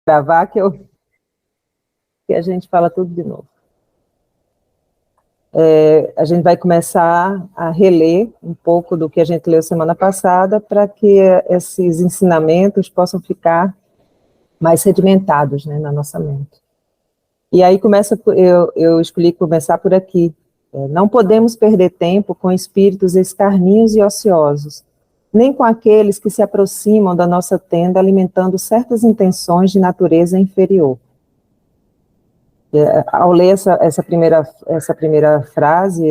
gravar que a gente fala tudo de novo. A gente vai começar a reler um pouco do que a gente leu semana passada para que esses ensinamentos possam ficar mais sedimentados, né, na nossa mente. E aí eu escolhi começar por aqui. Não podemos perder tempo com espíritos escarninhos e ociosos, nem com aqueles que se aproximam da nossa tenda alimentando certas intenções de natureza inferior. Ao ler essa primeira frase,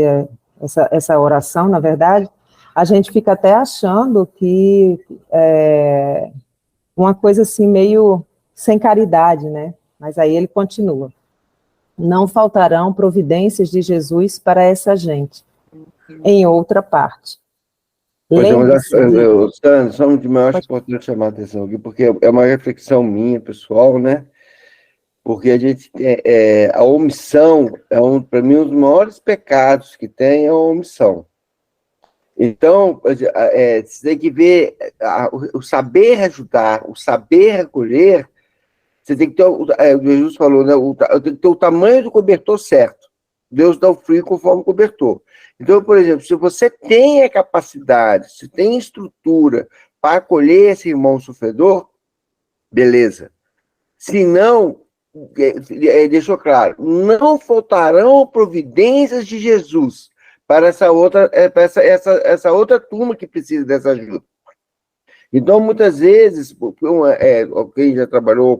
essa oração, na verdade, a gente fica até achando que é uma coisa assim meio sem caridade, né? Mas aí ele continua. Não faltarão providências de Jesus para essa gente, em outra parte. Sandro, de maior importante chamar a atenção aqui, porque é uma reflexão minha, pessoal, né? Porque a gente a omissão para mim, um dos maiores pecados que tem é a omissão. Então, você tem que ver o saber ajudar, o saber acolher. Você tem que ter, Jesus falou, né, tem que ter o tamanho do cobertor certo. Deus dá o frio conforme o cobertor. Então, por exemplo, se você tem a capacidade, se tem estrutura para acolher esse irmão sofredor, beleza. Se não, deixou claro, não faltarão providências de Jesus para essa outra turma que precisa dessa ajuda. Então, muitas vezes, quem já trabalhou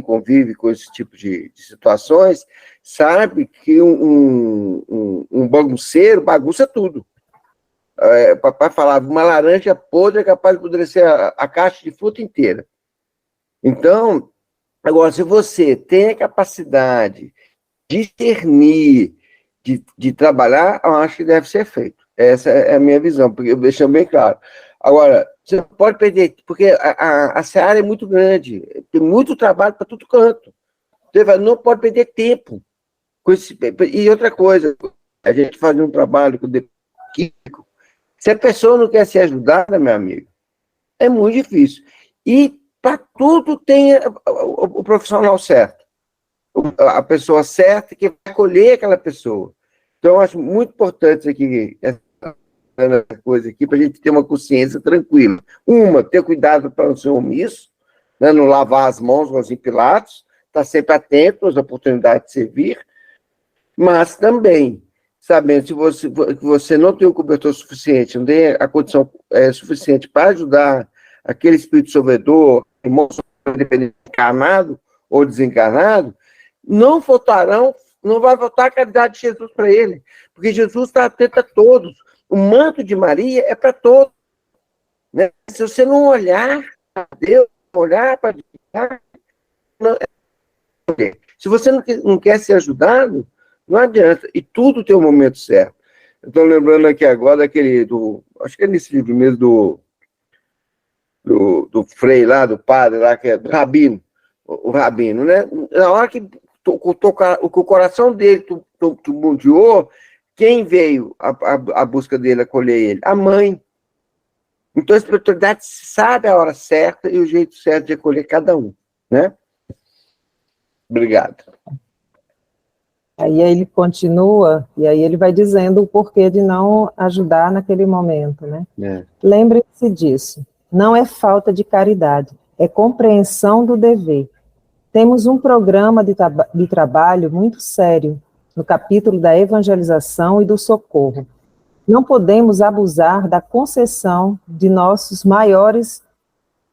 convive com esse tipo de situações, sabe que um bagunceiro bagunça tudo. Papai falava, uma laranja podre é capaz de apodrecer a caixa de fruta inteira. Então, agora, se você tem a capacidade de discernir, de trabalhar, eu acho que deve ser feito. Essa é a minha visão, porque eu deixo bem claro. Agora, você não pode perder, porque a seara é muito grande, tem muito trabalho para todo canto. Você não pode perder tempo. E outra coisa, a gente faz um trabalho com o Kiko. Se a pessoa não quer ser ajudada, meu amigo, é muito difícil. E para tudo tem o profissional certo, a pessoa certa que vai acolher aquela pessoa. Então, eu acho muito importante isso aqui, coisa aqui, para a gente ter uma consciência tranquila. Ter cuidado para não ser omisso, né, não lavar as mãos com os empilados, estar sempre atento às oportunidades de servir, mas também, sabendo que você não tem o cobertor suficiente, não tem a condição suficiente para ajudar aquele espírito sofredor, irmão independente, encarnado ou desencarnado, não vai faltar a caridade de Jesus para ele, porque Jesus está atento a todos. O manto de Maria é para todos. Né? Se você não olhar para Deus, olhar para Deus, se você não quer ser ajudado, não adianta. E tudo tem um momento certo. Eu estou lembrando aqui agora acho que é nesse livro mesmo do Frei lá, do padre lá, que é do Rabino, o Rabino, né? Na hora que o coração dele tumultuou, quem veio à busca dele, acolher ele? A mãe. Então, a espiritualidade sabe a hora certa e o jeito certo de acolher cada um, né? Obrigado. Aí ele continua, e aí ele vai dizendo o porquê de não ajudar naquele momento, né? Lembre-se disso. Não é falta de caridade, é compreensão do dever. Temos um programa de trabalho muito sério no capítulo da evangelização e do socorro. Não podemos abusar da concessão de nossos maiores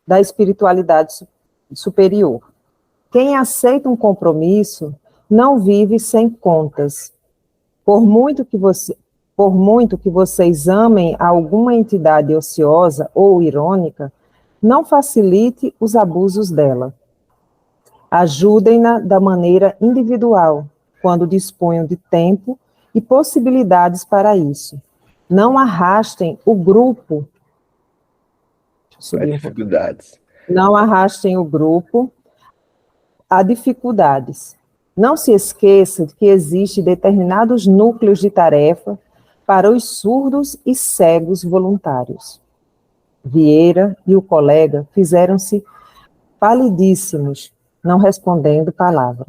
da espiritualidade superior. Quem aceita um compromisso não vive sem contas. Por muito que vocês amem alguma entidade ociosa ou irônica, não facilite os abusos dela. Ajudem-na da maneira individual, quando disponham de tempo e possibilidades para isso. Não arrastem o grupo. Não arrastem o grupo a dificuldades. Não se esqueça de que existem determinados núcleos de tarefa para os surdos e cegos voluntários. Vieira e o colega fizeram-se palidíssimos, não respondendo palavra.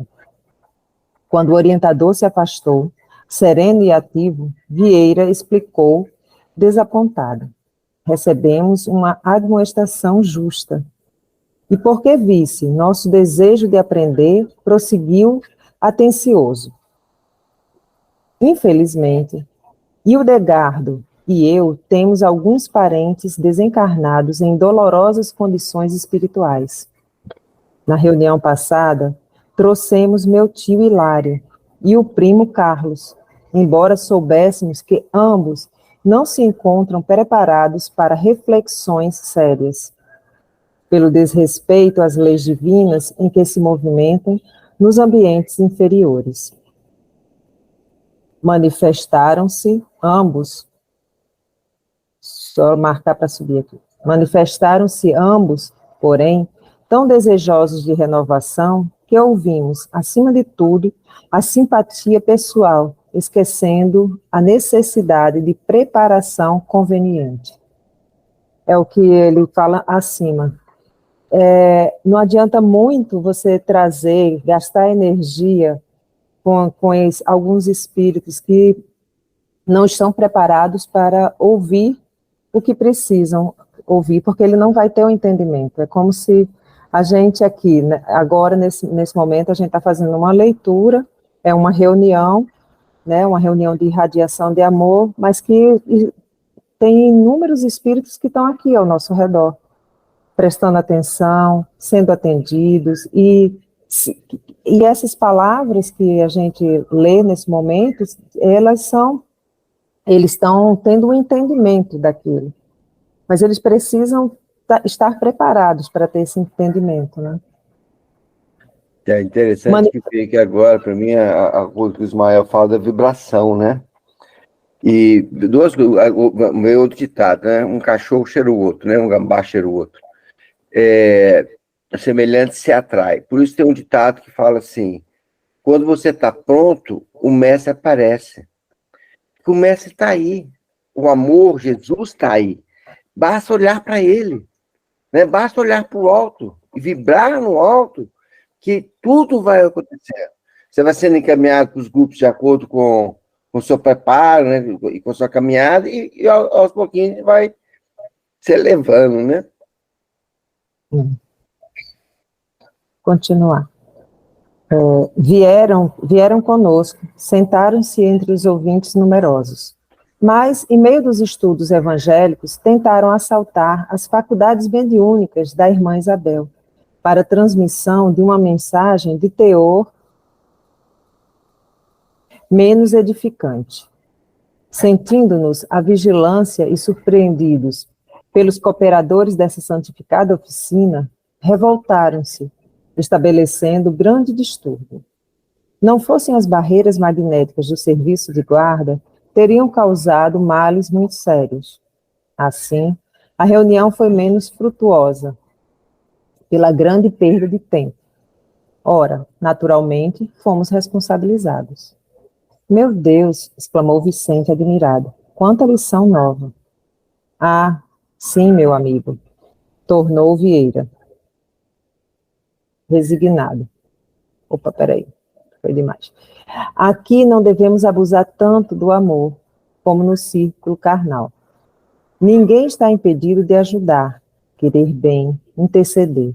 Quando o orientador se afastou, sereno e ativo, Vieira explicou, desapontado. Recebemos uma admoestação justa. E porque visse nosso desejo de aprender, prosseguiu atencioso. Infelizmente, Hildegardo e eu temos alguns parentes desencarnados em dolorosas condições espirituais. Na reunião passada, trouxemos meu tio Hilário e o primo Carlos, embora soubéssemos que ambos não se encontram preparados para reflexões sérias, pelo desrespeito às leis divinas em que se movimentam nos ambientes inferiores. Manifestaram-se ambos, só marcar para subir aqui, manifestaram-se ambos, porém, tão desejosos de renovação, que ouvimos, acima de tudo, a simpatia pessoal, esquecendo a necessidade de preparação conveniente. É o que ele fala acima. Não adianta muito você trazer, gastar energia com alguns espíritos que não estão preparados para ouvir o que precisam ouvir, porque ele não vai ter o entendimento. É como se a gente aqui, né, agora, nesse momento, a gente está fazendo uma leitura, é uma reunião, né, uma reunião de irradiação de amor, mas que tem inúmeros espíritos que estão aqui ao nosso redor, prestando atenção, sendo atendidos, e essas palavras que a gente lê nesse momento, eles estão tendo um entendimento daquilo, mas eles precisam estar preparados para ter esse entendimento, né? É interessante que fique agora, para mim, a coisa que o Ismael fala da vibração, né? E o meu outro ditado, né? Um cachorro cheira o outro, né? Um gambá cheira o outro. Semelhante se atrai. Por isso tem um ditado que fala assim: quando você está pronto, o mestre aparece. O mestre está aí. O amor, Jesus está aí. Basta olhar para ele, né? Basta olhar para o alto e vibrar no alto, que tudo vai acontecer. Você vai sendo encaminhado para os grupos de acordo com o seu preparo, né? E com a sua caminhada, e aos pouquinhos vai se elevando, né? Continuar. Vieram conosco, sentaram-se entre os ouvintes numerosos. Mas, em meio dos estudos evangélicos, tentaram assaltar as faculdades mediúnicas da irmã Isabel, para a transmissão de uma mensagem de teor menos edificante. Sentindo-nos à vigilância e surpreendidos pelos cooperadores dessa santificada oficina, revoltaram-se, estabelecendo grande distúrbio. Não fossem as barreiras magnéticas do serviço de guarda, teriam causado males muito sérios. Assim, a reunião foi menos frutuosa, pela grande perda de tempo. Ora, naturalmente, fomos responsabilizados. Meu Deus, exclamou Vicente admirado, quanta lição nova. Ah, sim, meu amigo, tornou Vieira, resignado. Opa, peraí, foi demais. Aqui não devemos abusar tanto do amor, como no círculo carnal. Ninguém está impedido de ajudar, querer bem, interceder.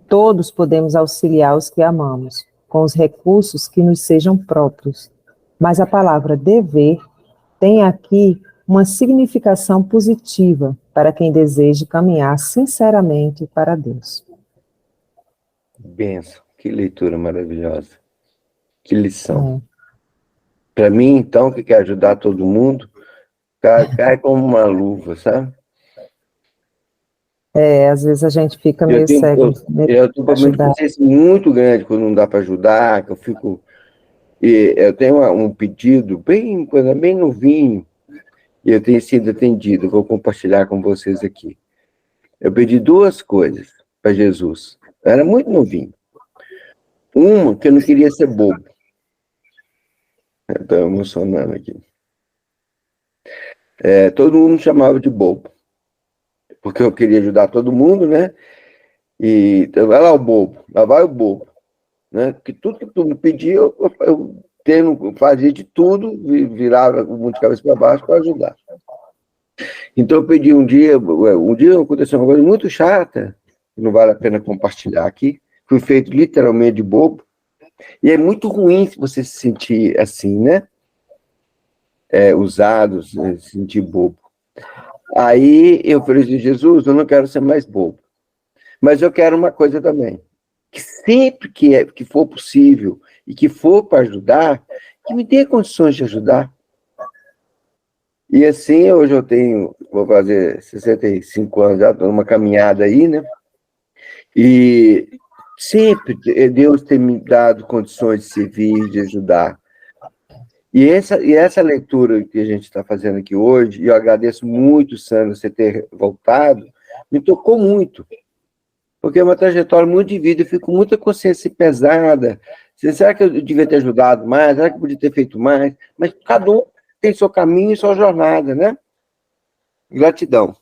Todos podemos auxiliar os que amamos, com os recursos que nos sejam próprios. Mas a palavra dever tem aqui uma significação positiva para quem deseja caminhar sinceramente para Deus. Benção, que leitura maravilhosa. Que lição. Para mim, então, que quer ajudar todo mundo, cai como uma luva, sabe? Às vezes a gente fica meio cego. Eu tenho uma consciência muito grande quando não dá para ajudar, que eu fico... eu tenho um pedido bem novinho, e eu tenho sido atendido, vou compartilhar com vocês aqui. Eu pedi 2 coisas para Jesus. Eu era muito novinho. Uma, que eu não queria ser bobo. Estou emocionando aqui. Todo mundo me chamava de bobo, porque eu queria ajudar todo mundo, né? E vai lá o bobo, lá vai o bobo. Né? Porque tudo que tu me pedia, eu fazia de tudo, virava o mundo de cabeça para baixo para ajudar. Então eu pedi um dia aconteceu uma coisa muito chata, que não vale a pena compartilhar aqui, fui feito literalmente de bobo, e é muito ruim se você se sentir assim, né? Usado, se sentir bobo. Aí eu falei assim, Jesus, eu não quero ser mais bobo, mas eu quero uma coisa também, que sempre que for possível e que for para ajudar, que me dê condições de ajudar. E assim, hoje vou fazer 65 anos, já estou numa caminhada aí, né? E sempre Deus tem me dado condições de servir, de ajudar. E essa leitura que a gente está fazendo aqui hoje, e eu agradeço muito, Sandra, você ter voltado, me tocou muito. Porque é uma trajetória muito de vida, eu fico com muita consciência pesada. Será que eu devia ter ajudado mais? Será que eu podia ter feito mais? Mas cada um tem seu caminho e sua jornada, né? Gratidão.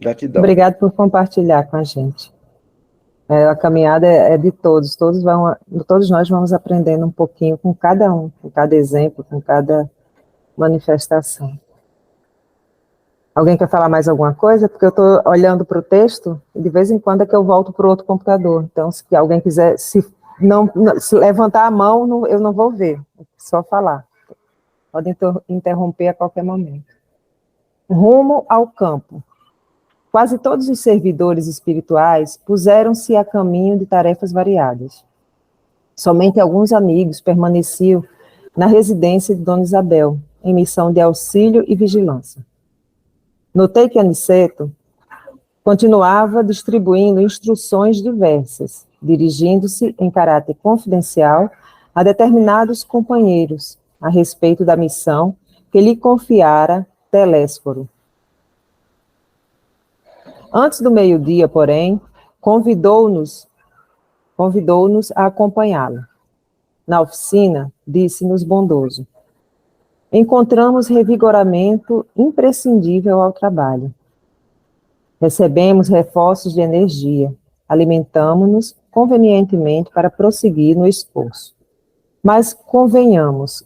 Gratidão. Obrigado por compartilhar com a gente. A caminhada é de todos nós vamos aprendendo um pouquinho com cada um, com cada exemplo, com cada manifestação. Alguém quer falar mais alguma coisa? Porque eu estou olhando para o texto e de vez em quando é que eu volto para o outro computador. Então, se alguém quiser, se levantar a mão, eu não vou ver, só falar. Pode interromper a qualquer momento. Rumo ao campo. Quase todos os servidores espirituais puseram-se a caminho de tarefas variadas. Somente alguns amigos permaneciam na residência de Dona Isabel, em missão de auxílio e vigilância. Notei que Aniceto continuava distribuindo instruções diversas, dirigindo-se em caráter confidencial a determinados companheiros a respeito da missão que lhe confiara Telésforo. Antes do meio-dia, porém, convidou-nos a acompanhá-lo. Na oficina, disse-nos bondoso: encontramos revigoramento imprescindível ao trabalho. Recebemos reforços de energia, alimentamo-nos convenientemente para prosseguir no esforço. Mas convenhamos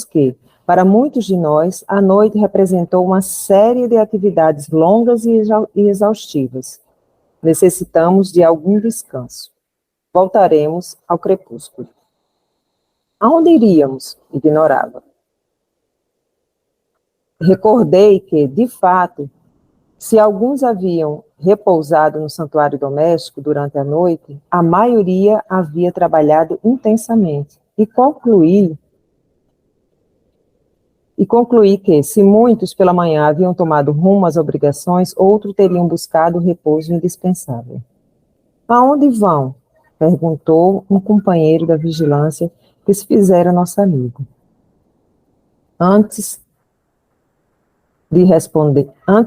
que, para muitos de nós, a noite representou uma série de atividades longas e exaustivas. Necessitamos de algum descanso. Voltaremos ao crepúsculo. Aonde iríamos? Ignorava. Recordei que, de fato, se alguns haviam repousado no santuário doméstico durante a noite, a maioria havia trabalhado intensamente. E concluí que, se muitos pela manhã haviam tomado rumo às obrigações, outros teriam buscado o repouso indispensável. Aonde vão? Perguntou um companheiro da vigilância que se fizera nosso amigo. Antes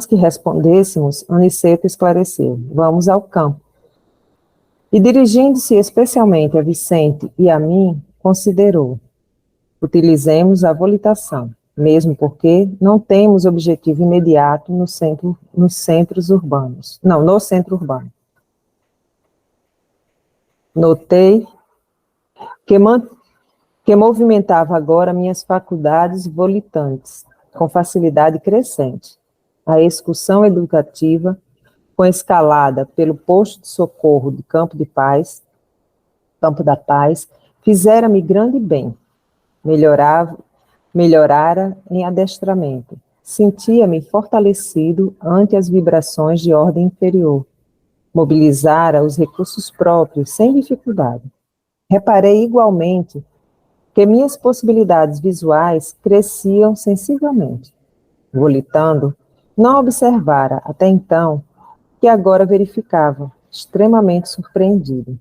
que respondêssemos, Aniceto esclareceu: vamos ao campo. E dirigindo-se especialmente a Vicente e a mim, considerou: utilizemos a volitação, mesmo porque não temos objetivo imediato no centro urbano. Notei que movimentava agora minhas faculdades volitantes, com facilidade crescente. A excursão educativa, com escalada pelo posto de socorro do Campo da Paz, fizera-me grande bem. Melhorara em adestramento. Sentia-me fortalecido ante as vibrações de ordem inferior. Mobilizara os recursos próprios sem dificuldade. Reparei igualmente que minhas possibilidades visuais cresciam sensivelmente. Volitando, não observara até então que agora verificava, extremamente surpreendido.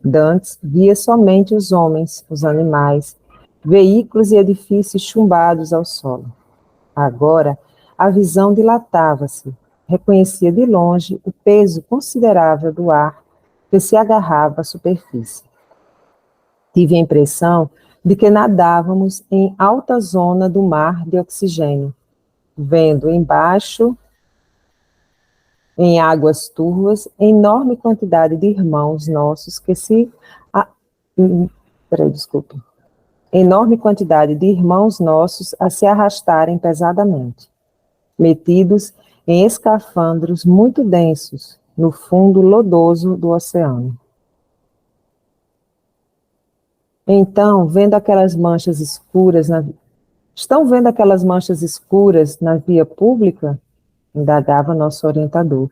Dantes via somente os homens, os animais, veículos e edifícios chumbados ao solo. Agora, a visão dilatava-se. Reconhecia de longe o peso considerável do ar que se agarrava à superfície. Tive a impressão de que nadávamos em alta zona do mar de oxigênio, vendo embaixo em águas turvas, enorme quantidade de irmãos nossos que se... desculpa. Enorme quantidade de irmãos nossos a se arrastarem pesadamente, metidos em escafandros muito densos, no fundo lodoso do oceano. Então, vendo aquelas manchas escuras estão vendo aquelas manchas escuras na via pública? Indagava nosso orientador,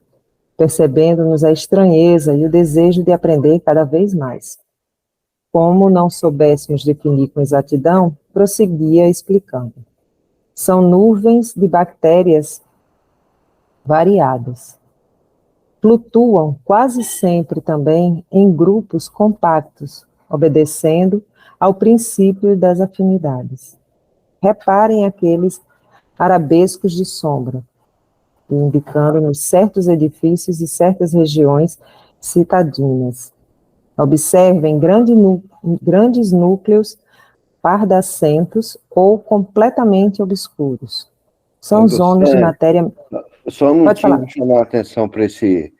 percebendo-nos a estranheza e o desejo de aprender cada vez mais. Como não soubéssemos definir com exatidão, prosseguia explicando. São nuvens de bactérias variadas. Flutuam quase sempre também em grupos compactos, obedecendo ao princípio das afinidades. Reparem aqueles arabescos de sombra, indicando-nos certos edifícios e certas regiões citadinas. Observem grandes núcleos pardacentos ou completamente obscuros. São zonas de matéria... Só um motivo de chamar a atenção para esse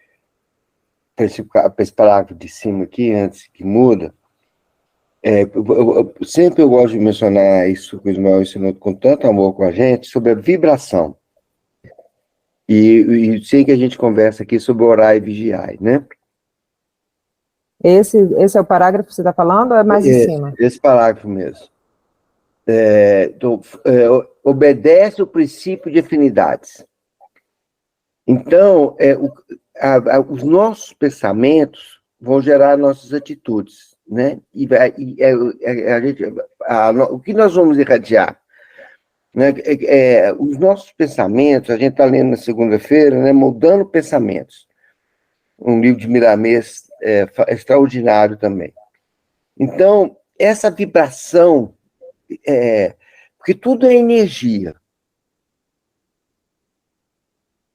parágrafo de cima aqui, antes que muda. Sempre eu gosto de mencionar isso que o Ismael ensinou com tanto amor com a gente, sobre a vibração. E sei que a gente conversa aqui sobre orar e vigiar, né? Esse é o parágrafo que você está falando ou é mais em cima? Esse parágrafo mesmo. Obedece o princípio de afinidades. Então, os nossos pensamentos vão gerar nossas atitudes, né? O que nós vamos irradiar? Né? Os nossos pensamentos, a gente está lendo na segunda-feira, né? Moldando Pensamentos, um livro de Miramês extraordinário também. Então, essa vibração, porque tudo é energia.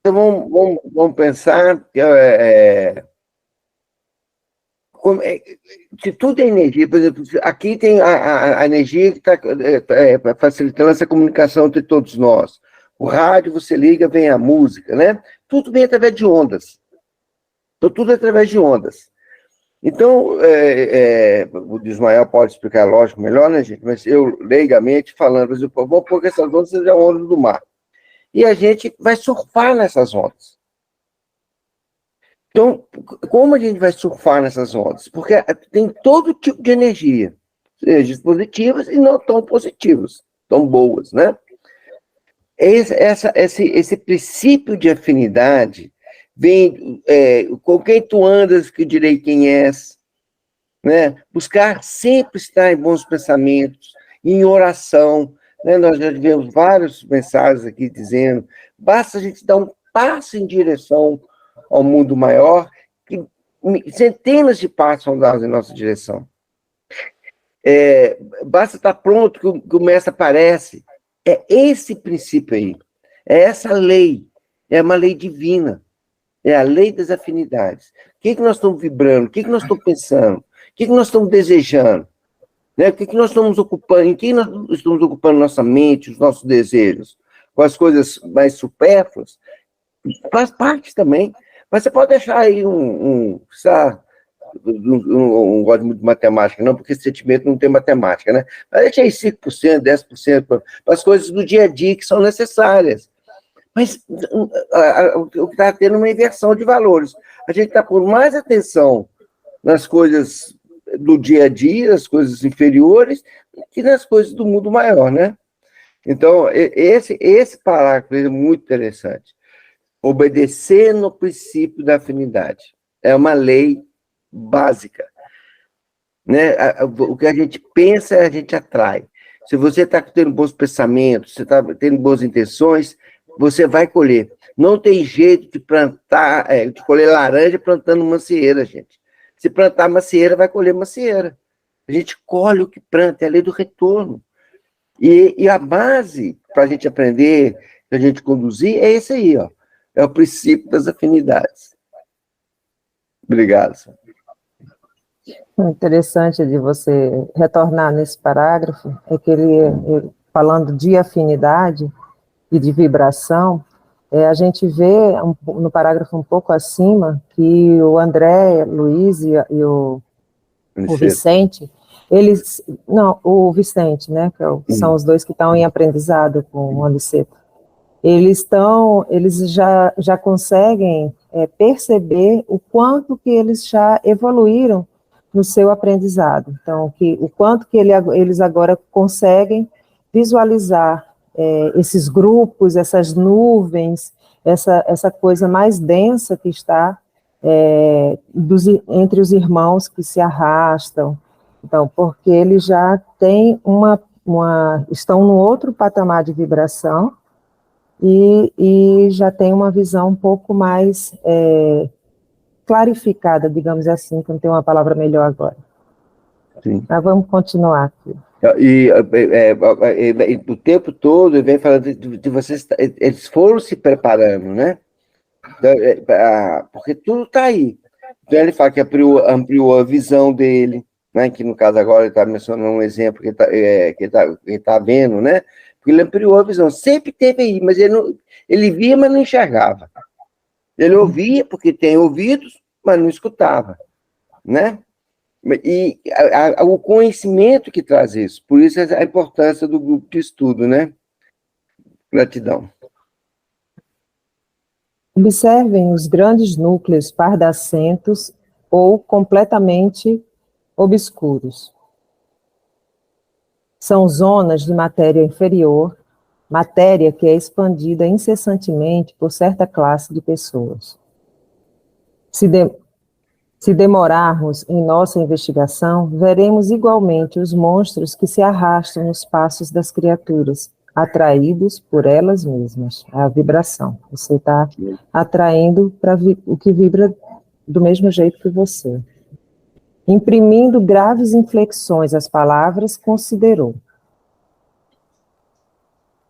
Então, vamos pensar que se tudo é energia, por exemplo, aqui tem a energia que está facilitando essa comunicação entre todos nós. O rádio, você liga, vem a música, né? Tudo vem através de ondas. Então, tudo é através de ondas. Então, o Ismael pode explicar, lógico, melhor, né, gente? Mas eu, leigamente, falando, por exemplo, vamos pôr que essas ondas sejam ondas do mar. E a gente vai surfar nessas ondas. Então, como a gente vai surfar nessas ondas? Porque tem todo tipo de energia, seja positivas e não tão positivas, tão boas, né? Esse princípio de afinidade vem com quem tu andas, que direi quem és, né? Buscar sempre estar em bons pensamentos, em oração, né? Nós já tivemos várias mensagens aqui dizendo, basta a gente dar um passo em direção ao mundo maior, que centenas de passos são dados em nossa direção. Basta estar pronto que o mestre aparece. É esse princípio aí, é essa lei, é uma lei divina, é a lei das afinidades. O que nós estamos vibrando, o que nós estamos pensando, o que nós estamos desejando, né? O que nós estamos ocupando, em que nós estamos ocupando nossa mente, os nossos desejos, com as coisas mais supérfluas, faz parte também. Mas você pode deixar aí não gosto muito de matemática, não, porque esse sentimento não tem matemática, né? Mas deixa aí 5%, 10% para as coisas do dia a dia que são necessárias. Mas o que está tendo uma inversão de valores. A gente está pondo mais atenção nas coisas do dia a dia, as coisas inferiores, que nas coisas do mundo maior, né? Então, esse parágrafo é muito interessante. Obedecer no princípio da afinidade. É uma lei básica. Né? O que a gente pensa, a gente atrai. Se você está tendo bons pensamentos, você está tendo boas intenções, você vai colher. Não tem jeito de plantar, de colher laranja plantando macieira, gente. Se plantar macieira, vai colher macieira. A gente colhe o que planta, é a lei do retorno. E a base para a gente aprender, para a gente conduzir, é esse aí, ó. É o princípio das afinidades. Obrigado. Interessante de você retornar nesse parágrafo, é que ele falando de afinidade e de vibração, a gente vê no parágrafo um pouco acima que o André Luiz e o Vicente, o Vicente, né, que são os dois que estão em aprendizado com o Aniceto, eles já conseguem perceber o quanto que eles já evoluíram no seu aprendizado. Então, o quanto que eles agora conseguem visualizar esses grupos, essas nuvens, essa coisa mais densa que está entre os irmãos que se arrastam. Então, porque eles já têm estão num outro patamar de vibração e já tem uma visão um pouco mais clarificada, digamos assim, que não tem uma palavra melhor agora. Sim. Mas vamos continuar aqui. E o tempo todo ele vem falando de vocês, eles foram se preparando, né? Porque tudo está aí. Então ele fala que ampliou a visão dele, né? Que no caso agora ele está mencionando um exemplo que ele tá vendo, né? Porque ele ampliou a visão, sempre teve aí, mas ele via, mas não enxergava. Ele ouvia, porque tem ouvidos, mas não escutava, né? E o conhecimento que traz isso, por isso a importância do grupo de estudo, né? Gratidão. Observem os grandes núcleos pardacentos ou completamente obscuros. São zonas de matéria inferior, matéria que é expandida incessantemente por certa classe de pessoas. Se demorarmos em nossa investigação, veremos igualmente os monstros que se arrastam nos passos das criaturas, atraídos por elas mesmas, a vibração. Você está atraindo para o que vibra do mesmo jeito que você. Imprimindo graves inflexões às palavras, considerou.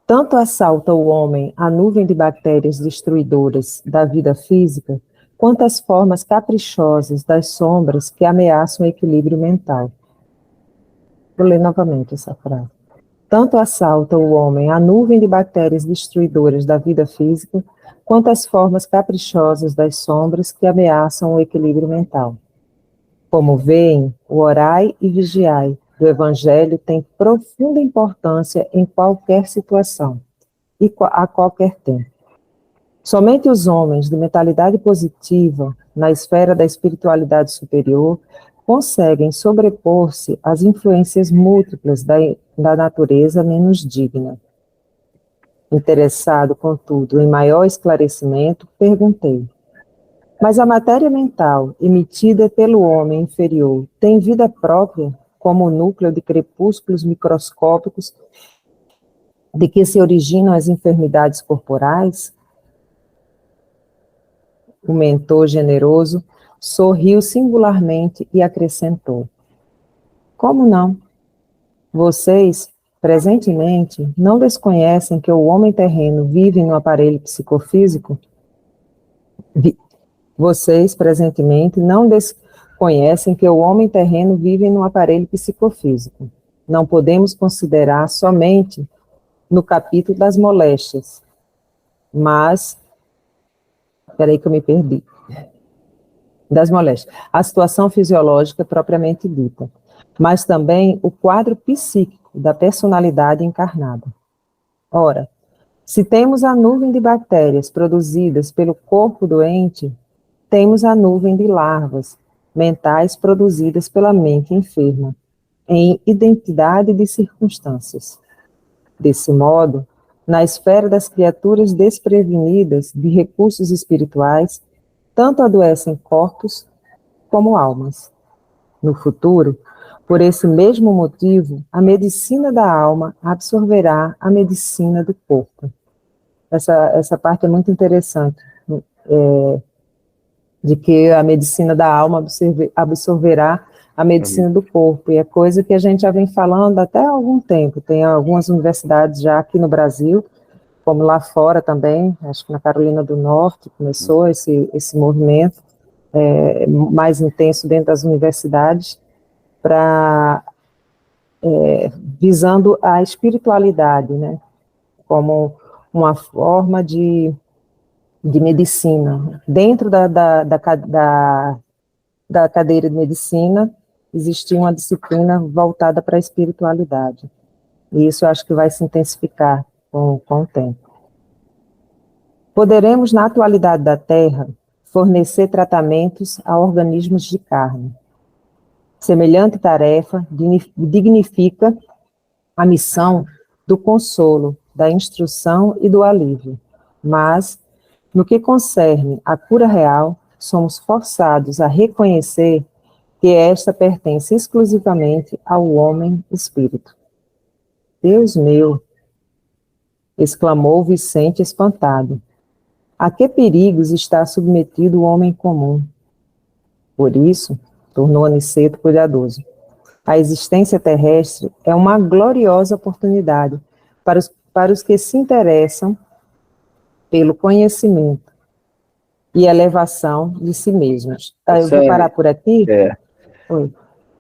Tanto assalta o homem a nuvem de bactérias destruidoras da vida física, quanto as formas caprichosas das sombras que ameaçam o equilíbrio mental. Vou ler novamente essa frase. Tanto assalta o homem a nuvem de bactérias destruidoras da vida física, quanto as formas caprichosas das sombras que ameaçam o equilíbrio mental. Como veem, o orai e vigiai do Evangelho tem profunda importância em qualquer situação e a qualquer tempo. Somente os homens de mentalidade positiva, na esfera da espiritualidade superior, conseguem sobrepor-se às influências múltiplas da natureza menos digna. Interessado, contudo, em maior esclarecimento, perguntei: mas a matéria mental, emitida pelo homem inferior, tem vida própria, como o núcleo de crepúsculos microscópicos de que se originam as enfermidades corporais? O mentor generoso sorriu singularmente e acrescentou: como não? Vocês, presentemente, não desconhecem que o homem terreno vive no aparelho psicofísico? Vocês, presentemente, não desconhecem que o homem terreno vive no aparelho psicofísico. Não podemos considerar somente no capítulo das moléstias, mas... Espera aí que eu me perdi. Das moléstias. A situação fisiológica propriamente dita, mas também o quadro psíquico da personalidade encarnada. Ora, se temos a nuvem de bactérias produzidas pelo corpo doente, temos a nuvem de larvas mentais produzidas pela mente enferma, em identidade de circunstâncias. Desse modo, na esfera das criaturas desprevenidas de recursos espirituais, tanto adoecem corpos como almas. No futuro, por esse mesmo motivo, a medicina da alma absorverá a medicina do corpo. Essa parte é muito interessante, de que a medicina da alma absorverá a medicina do corpo, e é coisa que a gente já vem falando até há algum tempo. Tem algumas universidades já aqui no Brasil, como lá fora também, acho que na Carolina do Norte começou esse movimento mais intenso dentro das universidades, visando a espiritualidade, né, como uma forma de de medicina. Dentro da cadeira de medicina, existia uma disciplina voltada para a espiritualidade. E isso eu acho que vai se intensificar com o tempo. Poderemos, na atualidade da Terra, fornecer tratamentos a organismos de carne. Semelhante tarefa dignifica a missão do consolo, da instrução e do alívio. Mas, no que concerne à cura real, somos forçados a reconhecer que esta pertence exclusivamente ao homem-espírito. Deus meu! Exclamou Vicente espantado. A que perigos está submetido o homem comum? Por isso, tornou Aniceto cuidadoso, a existência terrestre é uma gloriosa oportunidade para os que se interessam pelo conhecimento e elevação de si mesmos. Eu vou parar por aqui? É. Oi.